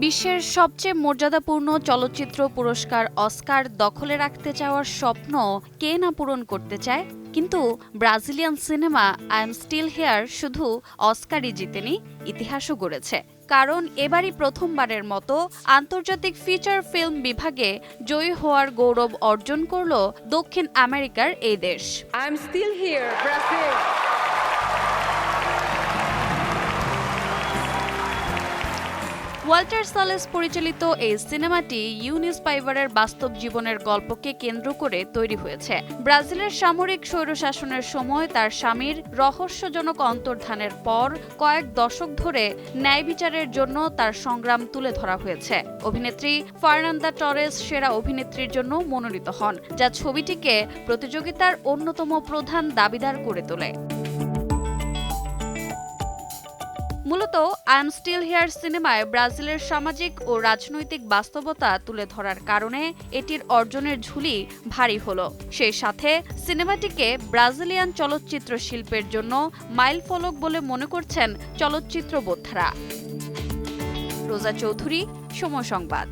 বিশ্বের সবচেয়ে মর্যাদাপূর্ণ চলচ্চিত্র পুরস্কার অস্কার দখলে রাখতে চাওয়ার স্বপ্ন কে না পূরণ করতে চায়, কিন্তু Brazilian cinema I am still here শুধু অস্কারই জিতেনি, ইতিহাসও গড়েছে। কারণ এবারই প্রথমবারের মতো আন্তর্জাতিক ফিচার ফিল্ম বিভাগে জয়ী হওয়ার গৌরব অর্জন করল দক্ষিণ আমেরিকার এই দেশ। I am still here, Brazil. Walter Salles পরিচালিত এই সিনেমাটি ইউনিস পাইভারের বাস্তব জীবনের গল্পকে কেন্দ্র করে তৈরি হয়েছে। ব্রাজিলের সামরিক স্বৈরশাসনের সময় তার স্বামীর রহস্যজনক অন্তর্ধানের পর কয়েক দশক ধরে ন্যায় বিচারের জন্য তার সংগ্রাম তুলে ধরা হয়েছে। অভিনেত্রী ফার্নান্দা টরেস সেরা অভিনেত্রীর জন্য মনোনীত হন, যা ছবিটিকে প্রতিযোগিতার অন্যতম প্রধান দাবিদার করে তোলে। মূলত আই এম স্টিল হিয়ার সিনেমায় ব্রাজিলের সামাজিক ও রাজনৈতিক বাস্তবতা তুলে ধরার কারণে এটির অর্জনের ঝুলি ভারী হলো। সেই সাথে সিনেমাটিকে ব্রাজিলিয়ান চলচ্চিত্র শিল্পের জন্য মাইলফলক বলে মনে করছেন চলচ্চিত্র বোদ্ধারা। রোজা চৌধুরী, সময় সংবাদ।